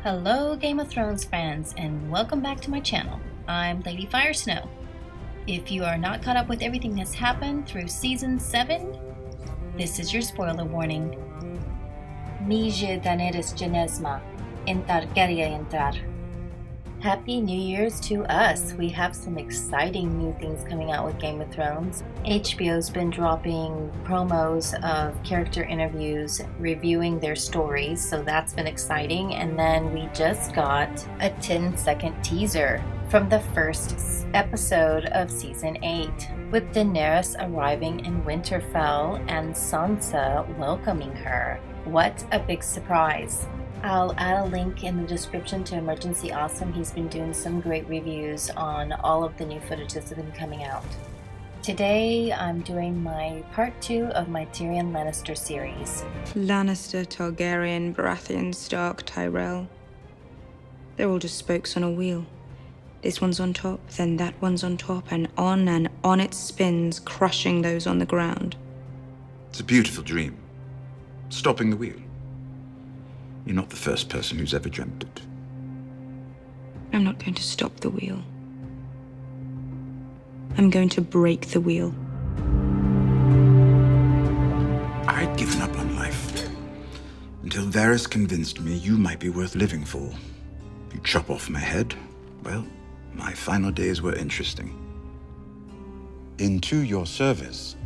Hello Game of Thrones fans, and welcome back to my channel. I'm Lady Firesnow. If you are not caught up with everything that's happened through Season 7, this is your spoiler warning. Mije Daenerys Genesma, Entar queria entrar. Happy New Year's to us! We have some exciting new things coming out with Game of Thrones. HBO's been dropping promos of character interviews, reviewing their stories, so that's been exciting. And then we just got a 10-second teaser from the first episode of Season 8, with Daenerys arriving in Winterfell and Sansa welcoming her. What a big surprise! I'll add a link in the description to Emergency Awesome. He's been doing some great reviews on all of the new footage that's been coming out. Today, I'm doing my part 2 of my Tyrion Lannister series. Lannister, Targaryen, Baratheon, Stark, Tyrell. They're all just spokes on a wheel. This one's on top, then that one's on top, and on it spins, crushing those on the ground. It's a beautiful dream. Stopping the wheel. You're not the first person who's ever dreamt it. I'm not going to stop the wheel. I'm going to break the wheel. I'd given up on life until Varys convinced me you might be worth living for. You chop off my head, well, my final days were interesting. Into your service.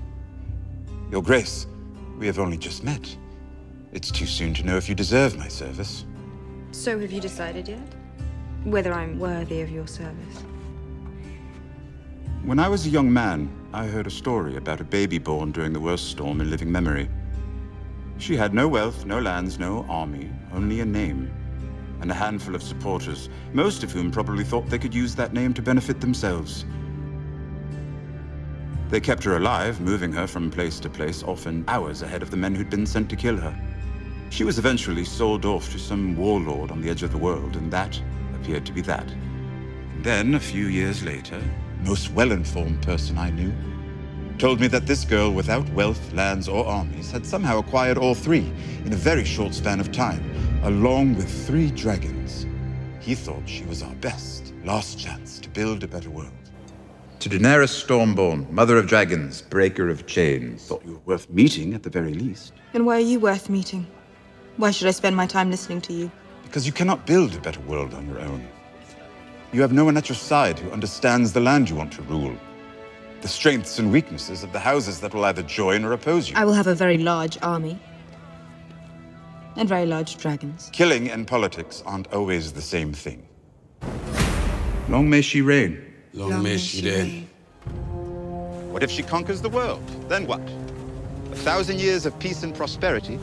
Your Grace, we have only just met. It's too soon to know if you deserve my service. So have you decided yet? Whether I'm worthy of your service? When I was a young man, I heard a story about a baby born during the worst storm in living memory. She had no wealth, no lands, no army, only a name, and a handful of supporters, most of whom probably thought they could use that name to benefit themselves. They kept her alive, moving her from place to place, often hours ahead of the men who'd been sent to kill her. She was eventually sold off to some warlord on the edge of the world, and that appeared to be that. And then, a few years later, the most well-informed person I knew told me that this girl without wealth, lands, or armies had somehow acquired all three in a very short span of time, along with 3 dragons. He thought she was our best, last chance to build a better world. To Daenerys Stormborn, mother of dragons, breaker of chains. Thought you were worth meeting at the very least. And why are you worth meeting? Why should I spend my time listening to you? Because you cannot build a better world on your own. You have no one at your side who understands the land you want to rule. The strengths and weaknesses of the houses that will either join or oppose you. I will have a very large army. And very large dragons. Killing and politics aren't always the same thing. Long may she reign. Long may she reign. What if she conquers the world? Then what? 1,000 years of peace and prosperity?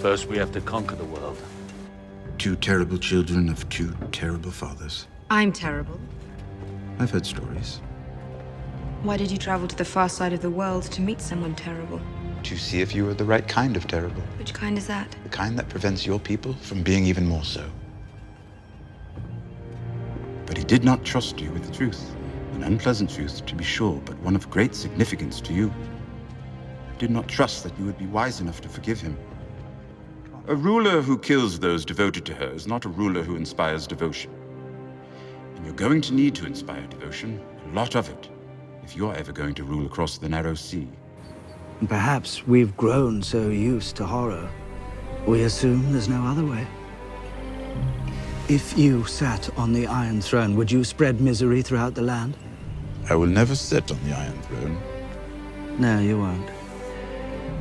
First, we have to conquer the world. 2 terrible children of 2 terrible fathers. I'm terrible. I've heard stories. Why did you travel to the far side of the world to meet someone terrible? To see if you were the right kind of terrible. Which kind is that? The kind that prevents your people from being even more so. But he did not trust you with the truth. An unpleasant truth, to be sure, but one of great significance to you. He did not trust that you would be wise enough to forgive him. A ruler who kills those devoted to her is not a ruler who inspires devotion. And you're going to need to inspire devotion, a lot of it, if you're ever going to rule across the narrow sea. And perhaps we've grown so used to horror, we assume there's no other way. If you sat on the Iron Throne, would you spread misery throughout the land? I will never sit on the Iron Throne. No, you won't.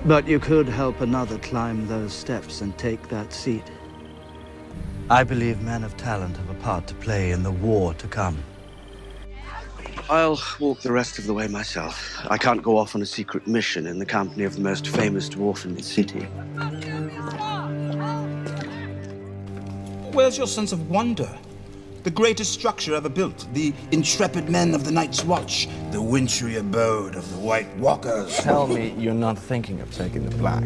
But you could help another climb those steps and take that seat. I believe men of talent have a part to play in the war to come. I'll walk the rest of the way myself. I can't go off on a secret mission in the company of the most famous dwarf in the city. Where's your sense of wonder? The greatest structure ever built, the intrepid men of the Night's Watch, the wintry abode of the White Walkers. Tell me you're not thinking of taking the Black.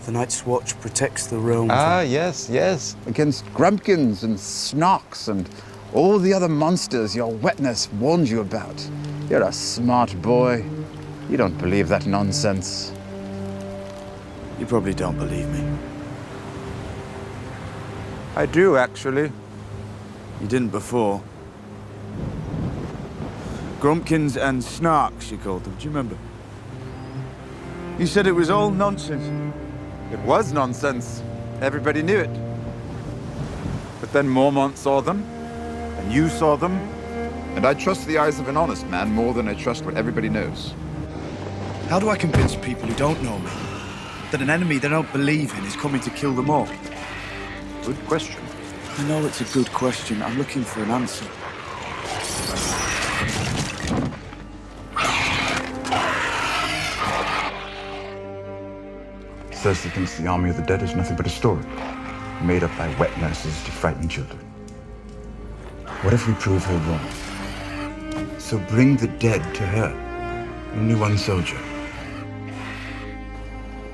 The Night's Watch protects the realm. Yes. Against grumpkins and snarks and all the other monsters your wetness warned you about. You're a smart boy. You don't believe that nonsense. You probably don't believe me. I do, actually. You didn't before. Grumpkins and Snarks, you called them. Do you remember? You said it was all nonsense. It was nonsense. Everybody knew it. But then Mormont saw them, and you saw them, and I trust the eyes of an honest man more than I trust what everybody knows. How do I convince people who don't know me that an enemy they don't believe in is coming to kill them all? Good question. I know it's a good question. I'm looking for an answer. Cersei thinks the army of the dead is nothing but a story, made up by wet nurses to frighten children. What if we prove her wrong? So bring the dead to her. Only one soldier.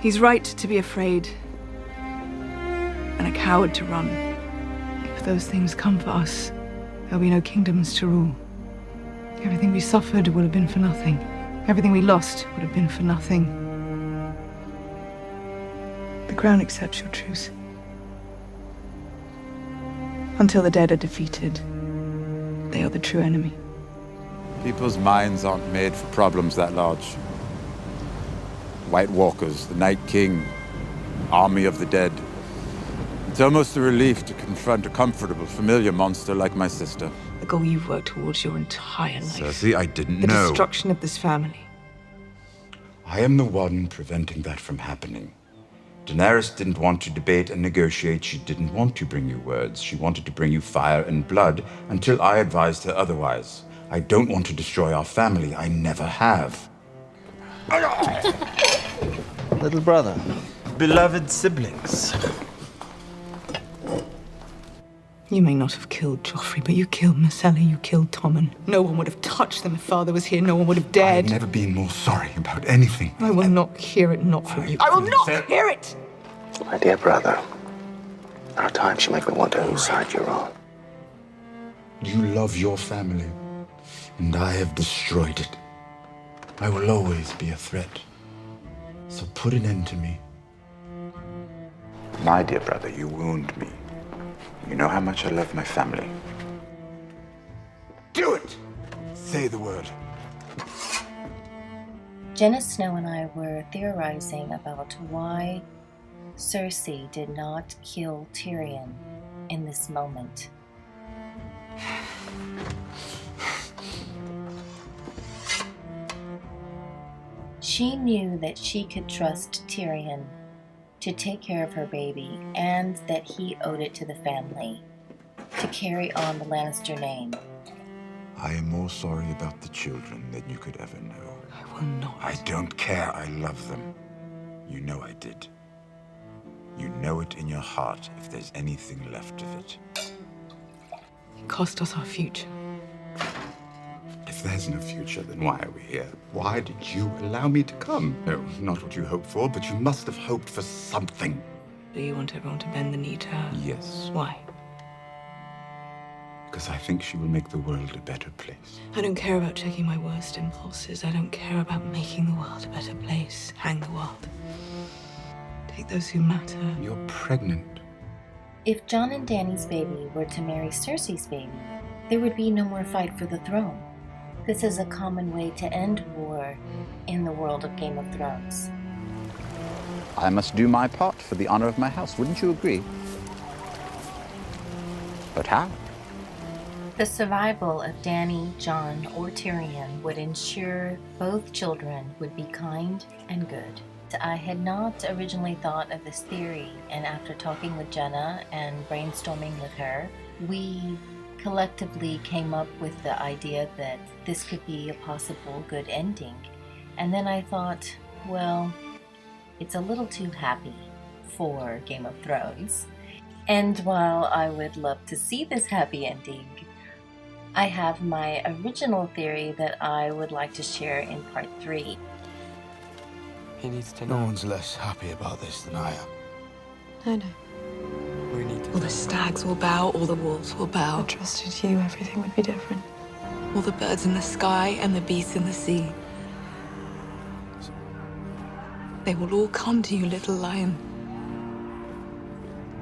He's right to be afraid, and a coward to run. If those things come for us, there'll be no kingdoms to rule. Everything we suffered would have been for nothing. Everything we lost would have been for nothing. The crown accepts your truce. Until the dead are defeated, they are the true enemy. People's minds aren't made for problems that large. White Walkers, the Night King, army of the dead. It's almost a relief to confront a comfortable, familiar monster like my sister. The goal you've worked towards your entire life. Cersei, I didn't The know. destruction of this family. I am the one preventing that from happening. Daenerys didn't want to debate and negotiate. She didn't want to bring you words. She wanted to bring you fire and blood until I advised her otherwise. I don't want to destroy our family. I never have. Little brother. Beloved siblings. You may not have killed Joffrey, but you killed Myrcella, you killed Tommen. No one would have touched them if father was here. No one would have dared. I've never been more sorry about anything. I will not hear it, not from you. I will not hear it! My dear brother, there are times you make me wonder whose side you're on. You love your family, and I have destroyed it. I will always be a threat. So put an end to me. My dear brother, you wound me. You know how much I love my family. Do it! Say the word. Jenna Snow and I were theorizing about why Cersei did not kill Tyrion in this moment. She knew that she could trust Tyrion to take care of her baby, and that he owed it to the family to carry on the Lannister name. I am more sorry about the children than you could ever know. I will not. I don't care. I love them. You know I did. You know it in your heart if there's anything left of it. It cost us our future. If there's no future, then why are we here? Why did you allow me to come? No, not what you hoped for, but you must have hoped for something. Do you want everyone to bend the knee to her? Yes. Why? Because I think she will make the world a better place. I don't care about checking my worst impulses. I don't care about making the world a better place. Hang the world. Take those who matter. You're pregnant. If Jon and Dany's baby were to marry Cersei's baby, there would be no more fight for the throne. This is a common way to end war in the world of Game of Thrones. I must do my part for the honor of my house, wouldn't you agree? But how? The survival of Dany, Jon, or Tyrion would ensure both children would be kind and good. I had not originally thought of this theory, and after talking with Jenna and brainstorming with her, we collectively came up with the idea that this could be a possible good ending. And then I thought, well, it's a little too happy for Game of Thrones. And while I would love to see this happy ending, I have my original theory that I would like to share in part 3. He needs to know. No one's less happy about this than I am. I know. We need to All the stags will bow, all the wolves will I bow. trusted you, everything would be different. All the birds in the sky and the beasts in the sea. They will all come to you, little lion.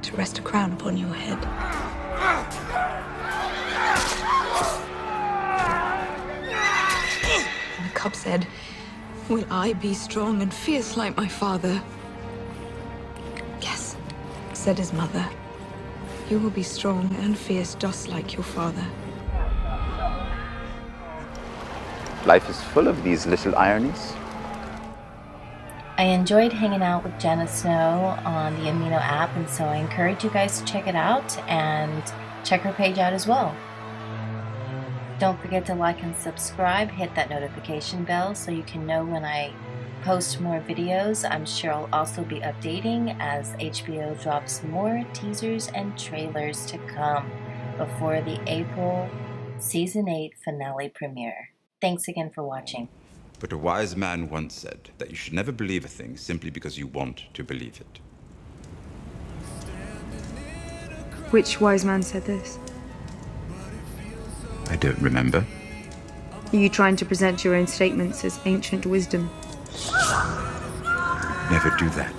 to rest a crown upon your head. And the cup said, "Will I be strong and fierce like my father?" "Yes," said his mother. "You will be strong and fierce just like your father." Life is full of these little ironies. I enjoyed hanging out with Jenna Snow on the Amino app, and so I encourage you guys to check it out and check her page out as well. Don't forget to like and subscribe, hit that notification bell so you can know when I post more videos. I'm sure I'll also be updating as HBO drops more teasers and trailers to come before the April Season 8 finale premiere. Thanks again for watching. But a wise man once said that you should never believe a thing simply because you want to believe it. Which wise man said this? I don't remember. Are you trying to present your own statements as ancient wisdom? Never do that.